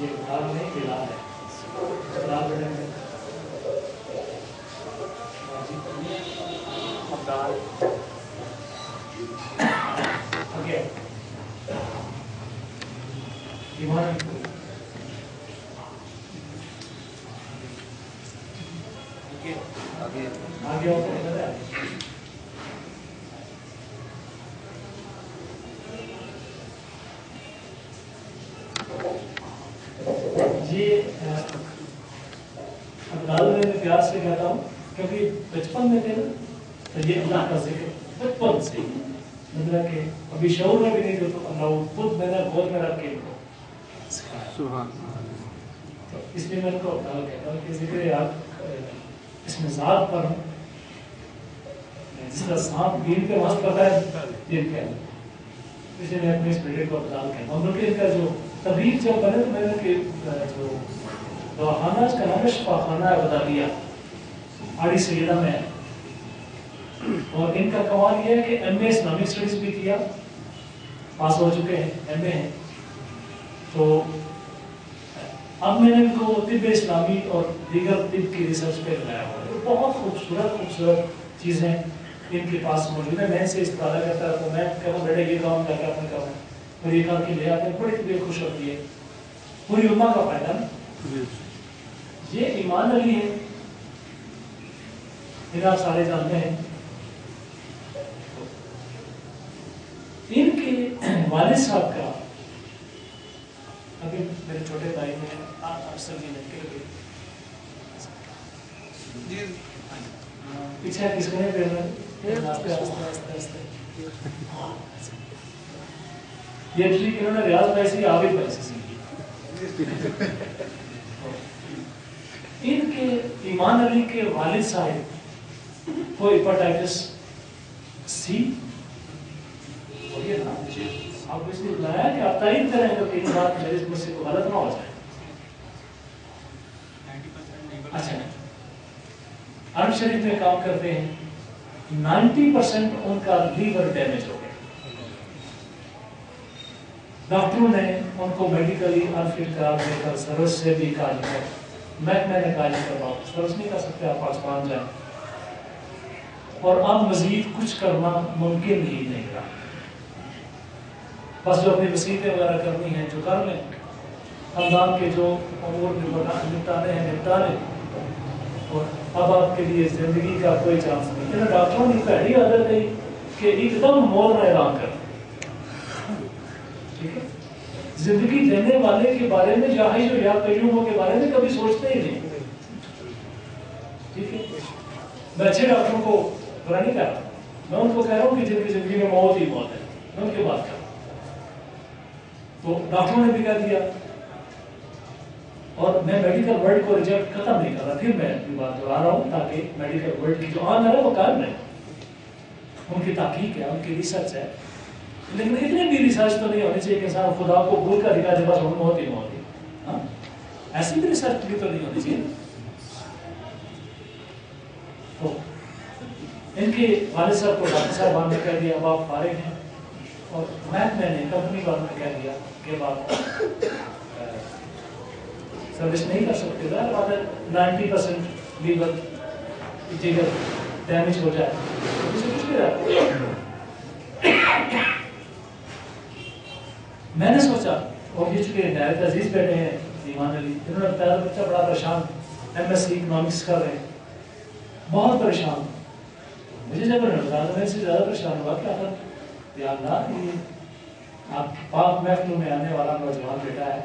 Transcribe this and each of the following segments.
یہ بلال نہیں بلال ہے. بلال بڑے میں اوکے ایمان آگے ہوتے ہیں جی. اب میں پیار سے کہتا ہوں کیونکہ بچپن میں تھے نا تو یہ اللہ کا ذکر بچپن سے مطلب کہ ابھی شعور میں بھی نہیں جو تو اللہ خود میں نے گود میں رکھ کے اس لیے میں ان کو کہتا ہوں کہ ذکر یاد اس میں ذات پر ہوں جس طرح سانپ گیل پہ وہاں پتہ ہے دل کے اندر اس لیے میں اپنے اس بیٹے کو ابدال کہتا ہوں. بلکہ ان کا جو طبیب جب بنے تو میں نے کہ جو دواخانہ اس کا نام ہے شفاخانہ ابدالیہ آڑی سیدہ میں ہے. اور ان کا کمال یہ ہے کہ ایم اے اسلامک اسٹڈیز بھی کیا پاس ہو چکے ہیں ایم اے ہیں. تو اب میں نے ان کو طب اسلامی اور دیگر طب کی ریسرچ پہ لگایا ہوا ہے. بہت خوبصورت چیزیں ان کے پاس موجود ہیں. میں سے استفادہ کرتا ہے تو میں کہوں بیٹے یہ کام کر کے اپنے کام اور یہ کام کے لے آتے ہیں بڑی طبیعت خوش ہوتی ہے. پوری امہ کا فائدہ نا. یہ ایمان علی ہے پھر آپ سارے جانتے ہیں. ان کے والد صاحب کا ابھی میرے چھوٹے بھائی میں اکثر یہ لڑکے لگے پیچھے کس کو نہیں پھیرنا یہ ٹھیک انہوں نے ریاض بھائی سے عابد بھائی سے سیکھی. ان کے ایمان علی کے والد صاحب کو ہیپاٹائٹس سی اور یہ نام آپ اس نے بتایا کہ آپ تائید کریں تو کئی بات میرے مجھ سے کوئی غلط نہ ہو جائے. اچھا عرب شریف میں کام کرتے ہیں 90% ان کا لیور ڈیمیج ہو گیا. ڈاکٹروں نے ان کو میڈیکلی انفٹ قرار دے کر سروس سے بھی کہا جائے محکمہ نے کہا جائے کرواؤ سروس نہیں کر سکتے آپ پاکستان جائیں اور اب مزید کچھ کرنا ممکن ہی نہیں رہا. بس جو اپنی وصیتیں وغیرہ کرنی ہیں جو کر لیں خاندان کے جو امور نپٹانے ہیں نپٹا لیں اور اب آپ کے لیے زندگی کا کوئی چانس نہیں. ڈاکٹروں نے پہلی عادت ہے کہ ایک دم موت نہ اعلان کر. ٹھیک ہے زندگی دینے والے کے بارے میں یا حی یا قیوم کے بارے میں کبھی سوچتے ہی نہیں. ٹھیک ہے میں اچھے ڈاکٹروں کو برا نہیں کہہ رہا میں ان کو کہہ رہا ہوں کہ جن کی زندگی میں موت ہی موت ہے میں ان کی بات کر رہا ہوں. تو ڈاکٹروں نے بھی کہہ دیا اور میں میڈیکل ورلڈ کو ریجیکٹ ختم نہیں کر رہا. پھر میں اپنی بات دہرا رہا ہوں تاکہ میڈیکل ورلڈ کی جو آن ہے وہ قائم رہے. ان کی تحقیق ہے ان کی ریسرچ ہے لیکن اتنی بھی ریسرچ تو نہیں ہونی چاہیے کہ انسان خدا کو بھول کر دکھا دے بس ہم موت ہی موت ہے. ایسی بھی ریسرچ بھی تو نہیں ہونی چاہیے. تو ان کے والد صاحب کو ڈاکٹر صاحب نے کہہ دیا اب آپ فارغ ہیں اور میں نے کمپنی والوں نے کہہ دیا کہ اب آپ سروس نہیں کر سکتے. ظاہر بات ہے 90% لیور جگر ڈیمیج ہو جائے اسے کچھ نہیں رہتا. میں نے سوچا اور یہ چونکہ نہایت عزیز بیٹے ہیں ایمان علی انہوں نے بتایا بچہ بڑا پریشان MSc اکنامکس کر رہے ہیں بہت پریشان. مجھے جب میں سے زیادہ پریشان ہوا کہ آخر یا اللہ یہ آپ پاک محفلوں میں آنے والا نوجوان بیٹا ہے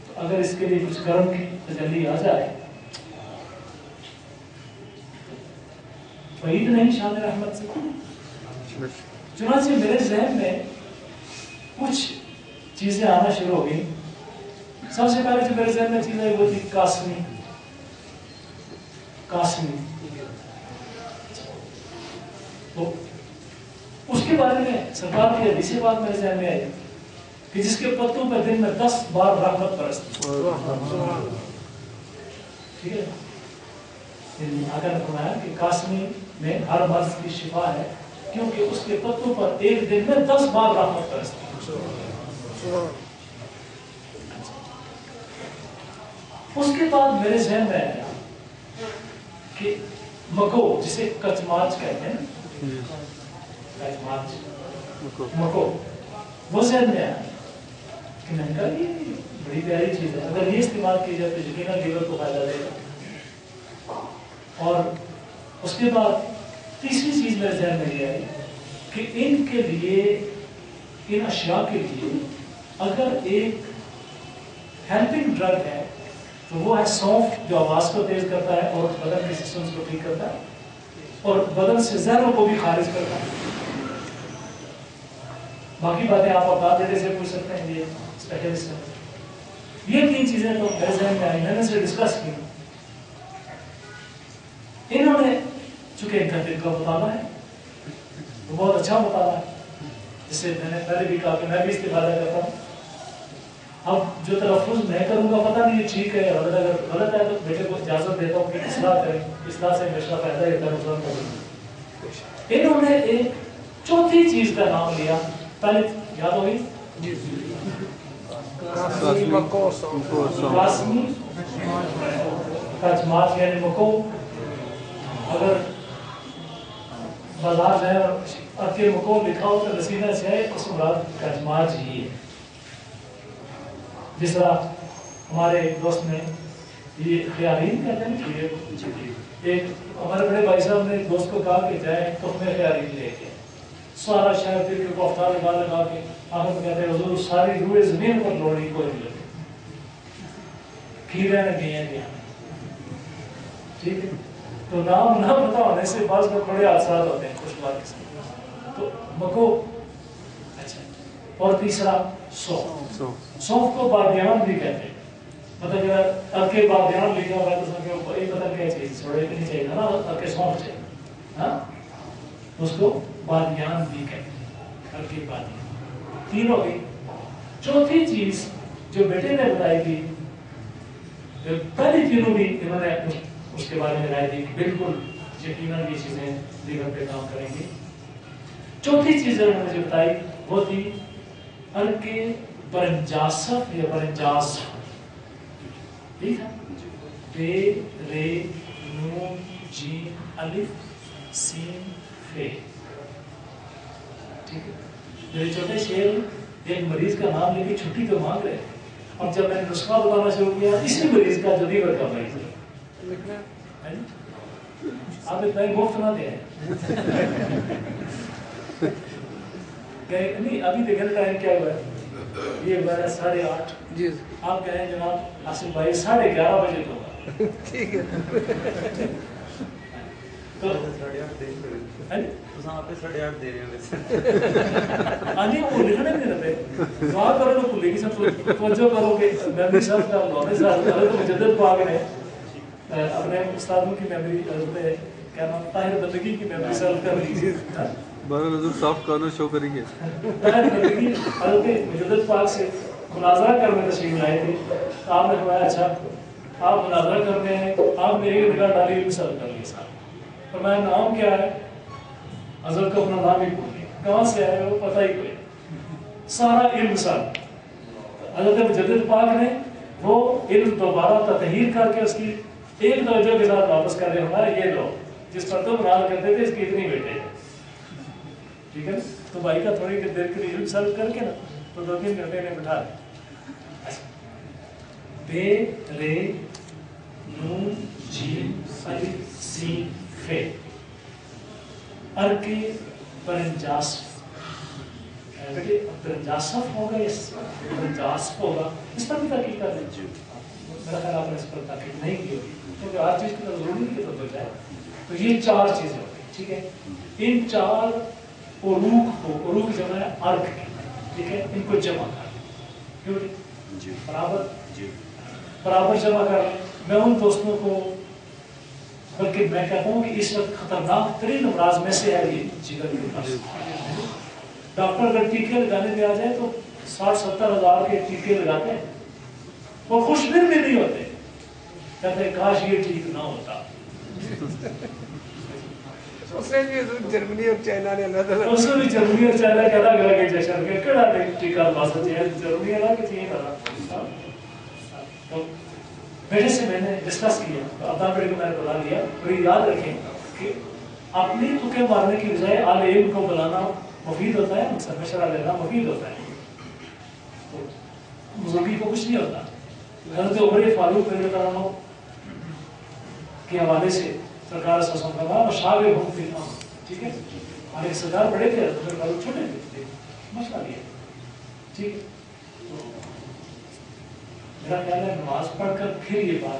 تو اگر اس کے لیے کچھ کرم کی تجلی آ جائے بعید نہیں شان رحمت سے. چنانچہ میرے ذہن میں کچھ چیزیں آنا شروع ہو گئی. سب سے پہلے جو میرے ذہن میں چیز آئی وہ تھی قاسمی. تو اس کے بارے میں سرکار کی حدیث بات میرے ذہن میں آئی کہ جس کے پتوں پر دن میں 10 بار رحمت برستی. ٹھیک ہے آقا نے فرمایا کہ قاسمی میں ہر مرض کی شفا ہے کیونکہ اس کے پتوں پر ایک دن میں 10 بار رحمت برستی. اس کے بعد میرے ذہن میں آیا کہ مکو جسے کچ مارچ کہتے ہیں، کچ مارچ مکو، وہ ذہن میں آیا کہ میں نے کہا یہ بڑی پیاری چیز ہے، اگر یہ استعمال کی جائے تو یقیناً لیور کو فائدہ دے گا۔ اور اس کے بعد تیسری چیز میرے ذہن میں یہ آئی کہ ان کے لیے، ان اشیاء کے لیے اگر ایک ہیلپنگ ڈرگ ہے تو وہ ہے سونف، جو آواز کو تیز کرتا ہے اور بدن کے سسٹمز کو ٹھیک کرتا ہے اور بدن سے زہروں کو بھی خارج کرتا ہے۔ باقی باتیں آپ اوقات دینے سے پوچھ سکتے ہیں، یہ اسپیشلسٹ ہیں۔ یہ تین چیزیں تو میرے ذہن میں آئی، میں نے سے ڈسکس کی۔ انہوں نے چونکہ ان کا دل کا مطالعہ ہے، وہ بہت اچھا مطالعہ ہے، جس سے میں نے پہلے بھی کہا کہ میں بھی استفادہ کرتا ہوں۔ اب جو تلفظ میں کروں گا پتہ نہیں یہ ٹھیک ہے یا غلط، اگر غلط ہے تو بیٹے کو اجازت دیتا ہوں کہ اصلاح کریں، اصلاح سے ہمیشہ فائدہ ہی ہوتا ہے۔ انہوں نے ایک چوتھی چیز کا نام لیا، پہلے یاد ہوگی قاسمی کچماچ یعنی مکو۔ اگر بازار جائے اور کے مکو لکھا ہو تو رسیدہ سے ہے، اس مراد کچماچ ہی ہے۔ جس طرح ہمارے ایک دوست نے یہ خیارین کہتے ہیں، ایک ہمارے بڑے بھائی صاحب نے ایک دوست کو کہا کہ جائیں تخم خیارین لے کے، سارا شہر پھر کے کوفتہ لگا کے آخر میں کہتے ہیں حضور ساری روئے زمین پر لوڑی کوئی نہیں لگے، کھیرے نے گئے ہیں۔ ٹھیک ہے، تو نام نہ پتا ہونے سے بعض میں بڑے حادثات ہوتے ہیں خوشگوار کے ساتھ۔ تو مکو اچھا، اور تیسرا سونف، سونف کو بادیان بھی کہتے ہیں۔ مطلب اگر اب کے بادیان لکھا ہوا ہے تو سمجھو ایک مطلب کیا چیز چھوڑے نہیں چاہیے نا، اب کے سونف چاہیے، ہاں اس کو بادیان بھی کہتے ہیں، اب کے بادیان۔ تین ہو گئی۔ چوتھی چیز جو بیٹے نے بتائی تھی، پہلی تینوں بھی انہوں نے اس کے بارے میں رائے دی کہ بالکل یقیناً یہ چیزیں لیور پہ کام کریں گی۔ چوتھی چیز انہوں نے مجھے بتائی وہ تھی ارک برنجاسف یا برنجاسف، ٹھیک ہے، بے رے نون جیم الف سین فے، ٹھیک ہے۔ میرے چھوٹے شیر ایک مریض کا نام لے کے چھٹی تو مانگ رہے تھے، اور جب میں نے نسخہ بتانا شروع کیا اسی مریض کا جو لیور کا مریض ہے، آپ اتنا ہی مفت نہ دیں نہیں۔ ابھی دیکھیں ٹائم کیا ہوا ہے، یہ ہوا ہے 8:30۔ آپ کہیں جناب آصف بھائی 11:30 بجے تو ہوگا، ٹھیک ہے، تو 8:30 دے رہے ہیں۔ ہاں جی، وہ لکھنے نہیں رہتے، دعا کرو تو بھولے گی، سب توجہ کرو گے۔ میموری صاحب کا لونے صاحب مجدد پاک نے اپنے استادوں کی میموری کیا نام طاہر بندگی کی میموری صاحب کر لیجیے، بہرحال حضور سافٹ کارنر شو کریں گے۔ طاہر بندگی حضرت مجدد پاک سے مناظرہ کرنے تشریف لائے تھے، تو آپ نے فرمایا اچھا آپ مناظرہ کر رہے ہیں، آپ میری نگاہ ڈالی مثال کر لی صاحب۔ فرمایا نام کیا ہے؟ حضرت کو اپنا نام ہی بھول گیا، کہاں سے آئے وہ پتہ ہی کوئی، سارا علم صاحب۔ حضرت مجدد پاک نے وہ علم دوبارہ تطہیر کر کے اس کی ایک درجہ کے ساتھ واپس کر دیا، ہمارا یہ لو جس پر تم راز کرتے تھے اس کی اتنی بیٹے ہیں، ٹھیک ہے۔ تو بھائی کا تھوڑی دیر کے لیے علم سلب کر کے نا تو 2-3 گھنٹے میں بٹھا دیں۔ بے رے نون جیم الف سین فے، ارک برنجاسف، برنجاسف ہوگا یا برنجاسف ہوگا، اس پر بھی تحقیق کر دیں۔ میرا خیال آپ نے اس پر تحقیق نہیں کی ہوگی کیونکہ ہر چیز کی ضروری نہیں کہ تو جائے۔ تو یہ 4 چیزیں ہوگی، ٹھیک ہے۔ ان 4 عروق کو، عروق جمع ہے ارک کی، ٹھیک ہے، ان کو جمع کر کیوں جی برابر جمع کر۔ میں ان دوستوں کو، بلکہ میں کہتا ہوں کہ اس وقت خطرناک ترین امراض میں سے ہے یہ جگر کے پاس۔ ڈاکٹر اگر ٹیکے لگانے پہ آ جائے تو 60-70 ہزار کے ٹیکے لگاتے ہیں، وہ خوش دل بھی نہیں ہوتے، کہتے ہیں کاش یہ ٹھیک نہ ہوتا۔ اس میں بھی جرمنی اور چائنا نے اللہ تعالیٰ، اس میں بھی جرمنی اور چائنا کہتا گیا کہ جشن کے کڑا ٹیکہ پاس ہے، جرمنی اللہ کے چیئے کرا۔ بیٹے سے میں نے ڈسکس کیا، اپنا بیٹے کو میں نے بلا لیا، اور یہ یاد رکھیں کہ اپنی تکے مارنے کی بجائے اہل علم کو بلانا مفید ہوتا ہے، مشورہ لینا مفید ہوتا ہے، تو بزرگی کو کچھ نہیں ہوتا۔ حضرت عمر فاروق رضی اللہ عنہ کے حوالے سے سرکار صلی اللہ علیہ وسلم کا مشاورہم فی الامر، ٹھیک ہے، حالانکہ سرکار بڑے تھے، حضرت فاروق چھوٹے تھے، مشورہ لیا، ٹھیک ہے۔ میرا خیال ہے نماز پڑھ کر پھر یہ بات